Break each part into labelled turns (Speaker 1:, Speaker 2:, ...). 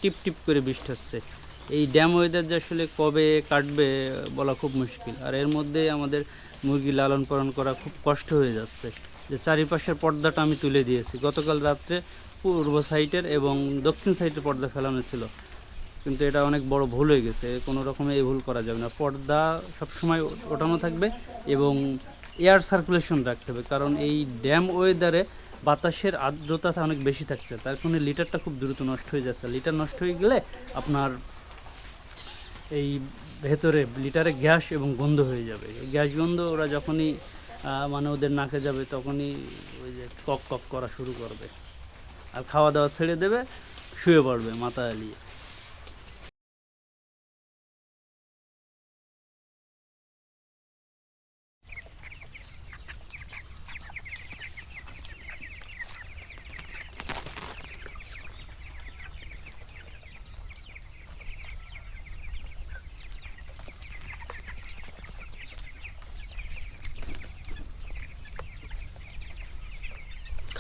Speaker 1: টিপ টিপ করে বৃষ্টি হচ্ছে। এই ড্যাম ওয়েদার যে আসলে কবে কাটবে বলা খুব মুশকিল। আর এর মধ্যে আমাদের মুরগি লালন পালন করা খুব কষ্ট হয়ে যাচ্ছে। যে চারিপাশের পর্দাটা আমি তুলে দিয়েছি গতকাল রাত্রে, পূর্ব সাইডের এবং দক্ষিণ সাইডের পর্দা ফেলানো ছিল, কিন্তু এটা অনেক বড় ভুল হয়ে গেছে। কোনো রকমে এই ভুল করা যাবে না, পর্দা সবসময় ওঠানো থাকবে এবং এয়ার সার্কুলেশন রাখতে হবে, কারণ এই ড্যাম ওয়েদারে বাতাসের আর্দ্রতা অনেক বেশি থাকছে, তার কারণে লিটারটা খুব দ্রুত নষ্ট হয়ে যাচ্ছে। লিটার নষ্ট হয়ে গেলে আপনার এই ভেতরে লিটারে গ্যাস এবং গন্ধ হয়ে যাবে। এই গ্যাস গন্ধ ওরা যখনই মানে ওদের নাকে যাবে তখনই ওই যে কক কক করা শুরু করবে আর খাওয়া দাওয়া ছেড়ে দেবে, শুয়ে পড়বে মাথা এলিয়ে।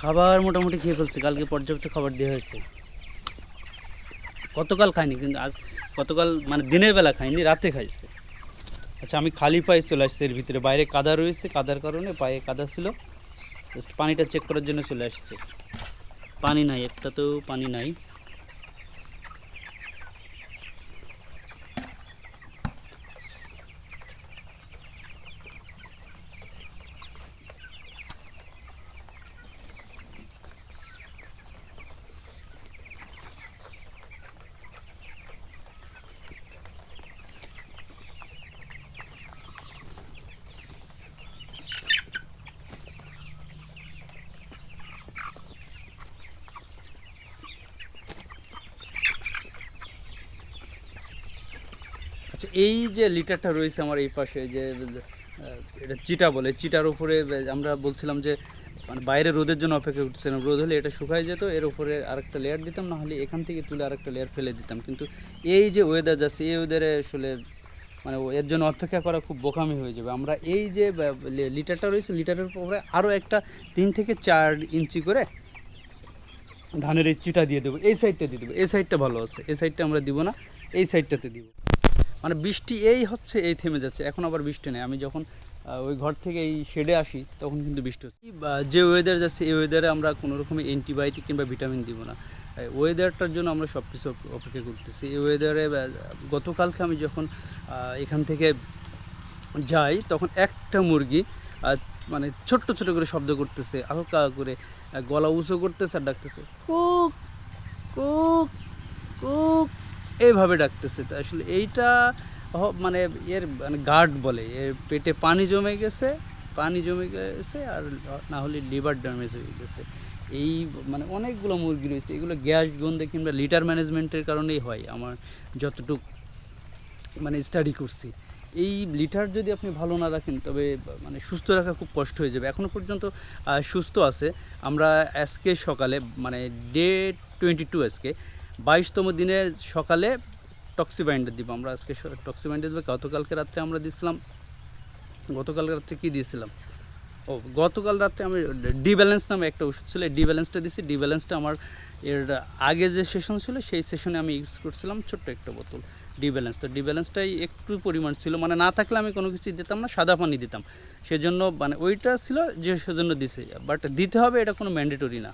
Speaker 1: খাবার মোটামুটি খেয়ে ফেলছে, কালকে পর্যাপ্ত খাবার দেওয়া হয়েছে। গতকাল খাইনি, কিন্তু আজ গতকাল মানে দিনের বেলা খাইনি, রাতে খাইছে। আচ্ছা, আমি খালি পায়ে চলে আসছি এর ভিতরে, বাইরে কাদা রয়েছে, কাদার কারণে পায়ে কাদা ছিল, জাস্ট পানিটা চেক করার জন্য চলে আসছে। পানি নাই, একটা তো পানি নাই। আচ্ছা, এই যে লিটারটা রয়েছে আমার এই পাশে, যে এটা চিটা বলে, চিটার উপরে আমরা বলছিলাম যে মানে বাইরে রোদের জন্য অপেক্ষা করছিলাম, রোদ হলে এটা শুকায় যেত, এর উপরে আরেকটা লেয়ার দিতাম, না হলে এখান থেকে তুলে আরেকটা লেয়ার ফেলে দিতাম। কিন্তু এই যে ওয়েদার যাচ্ছে, এই ওয়েদারে আসলে মানে এর জন্য অপেক্ষা করা খুব বোকামি হয়ে যাবে। আমরা এই যে লিটারটা রয়েছে, লিটারের উপরে আরও একটা 3 থেকে 4 ইঞ্চি করে ধানের এই চিটা দিয়ে দেবো, এই সাইডটা দিয়ে দেবো। এই সাইডটা ভালো আছে, এই সাইডটা আমরা দিব না, এই সাইডটাতে দিব। মানে বৃষ্টি এই হচ্ছে, এই থেমে যাচ্ছে, এখন আবার বৃষ্টি নেই। আমি যখন ওই ঘর থেকে এই শেডে আসি তখন কিন্তু বৃষ্টি হচ্ছে। যে ওয়েদার যাচ্ছে, এই ওয়েদারে আমরা কোনো রকমের অ্যান্টিবায়োটিক কিংবা ভিটামিন দিব না। ওয়েদারটার জন্য আমরা সব কিছু অপেক্ষা করতেছি। এই ওয়েদারে গতকালকে আমি যখন এখান থেকে যাই তখন একটা মুরগি মানে ছোট্ট ছোট করে শব্দ করতেছে, হালকা করে গলা উঁচু করতেছে আর ডাকতেছে কুক কুক কুক, এইভাবে ডাকতেছে। তো আসলে এইটা মানে এর মানে গার্ড বলে, এর পেটে পানি জমে গেছে, পানি জমে গেছে, আর না হলে লিভার ড্যামেজ হয়ে গেছে। এই মানে অনেকগুলো মুরগি রয়েছে, এগুলো গ্যাস গন্ধে কিংবা লিটার ম্যানেজমেন্টের কারণেই হয়, আমার যতটুকু মানে স্টাডি করছি। এই লিটার যদি আপনি ভালো না রাখেন তবে মানে সুস্থ রাখা খুব কষ্ট হয়ে যাবে। এখনও পর্যন্ত সুস্থ আছে। আমরা আজকে সকালে মানে ডে 22, আজকে 22তম দিনের সকালে টক্সিবাইন্ডার দিব আমরা। আজকে টক্সিবাইন্ডার দেবো। গতকালকে রাত্রে আমরা দিয়েছিলাম, গতকাল রাত্রে কী দিয়েছিলাম, গতকাল রাত্রে আমি ডি ব্যালেন্স নামে একটা ওষুধ ছিল, ডি ব্যালেন্সটা দিছি। ডি ব্যালেন্সটা আমার এর আগে যে সেশন ছিল সেই সেশনে আমি ইউজ করছিলাম ছোট্ট একটা বোতল ডি ব্যালেন্স। তো ডি ব্যালেন্সটাই একটু পরিমাণ ছিল, মানে না থাকলে আমি কোনো কিছু দিতাম না, সাদা পানি দিতাম, সেজন্য মানে ওইটা ছিল যে সেজন্য দিছে। বাট দিতে হবে এটা কোনো ম্যান্ডেটরি না।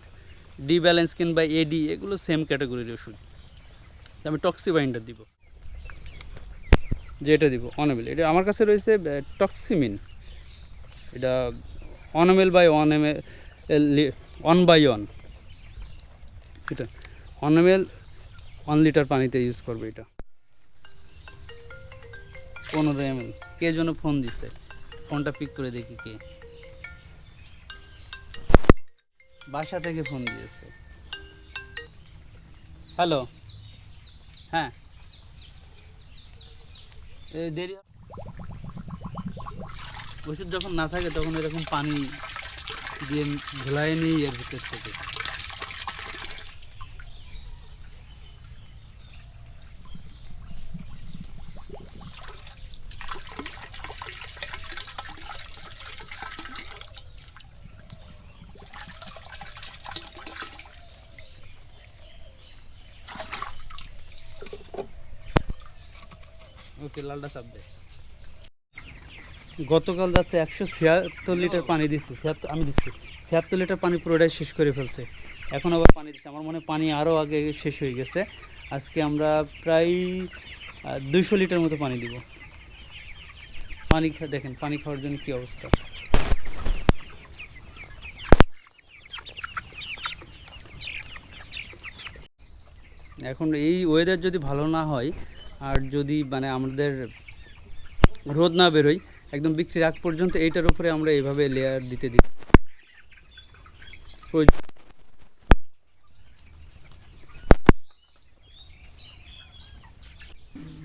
Speaker 1: ডি ব্যালেন্স কিংবা এডি এগুলো সেম ক্যাটাগরির ওষুধ। আমি টক্সিবাইন্ডার দিব, যে এটা দিব অনবেল। এটা আমার কাছে রয়েছে টক্সিমিন, এটা 1 ml/1 ml 1/1, এটা 1 ml 1 লিটার পানিতে ইউজ করবে। এটা 15 ml। কে যেন ফোন দিছে, ফোনটা পিক করে দেখি কে, বাসা থেকে ফোন দিয়েছে। হ্যালো, হ্যাঁ দেরি, ওষুধ যখন না থাকে তখন এরকম পানি দিয়ে ঘোলায় নিই এর ভিতর থেকে। ওকে লালটা চাপ দে। গতকাল রাতে 176 লিটার পানি দিচ্ছি, আমি দিচ্ছি 76 লিটার পানি পুরোটাই শেষ করে ফেলছে। এখন আবার পানি দিচ্ছে, আমার মনে হয় পানি আরও আগে শেষ হয়ে গেছে। আজকে আমরা প্রায় 200 লিটার মতো পানি দিব। দেখেন পানি খাওয়ার জন্য কী অবস্থা। এখন এই ওয়েদার যদি ভালো না হয় আর যদি মানে আমাদের রোদ না বেরোয়, একদম বিক্রির আগ পর্যন্ত এইটার উপরে আমরা এইভাবে লেয়ার দিতে দিই।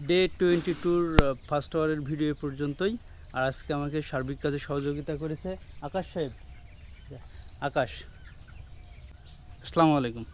Speaker 1: ডে 22-র ফার্স্ট আওয়ারের ভিডিও এ পর্যন্তই। আর আজকে আমাকে সার্বিক কাজে সহযোগিতা করেছে আকাশ সাহেব। আকাশ, আসসালামু আলাইকুম।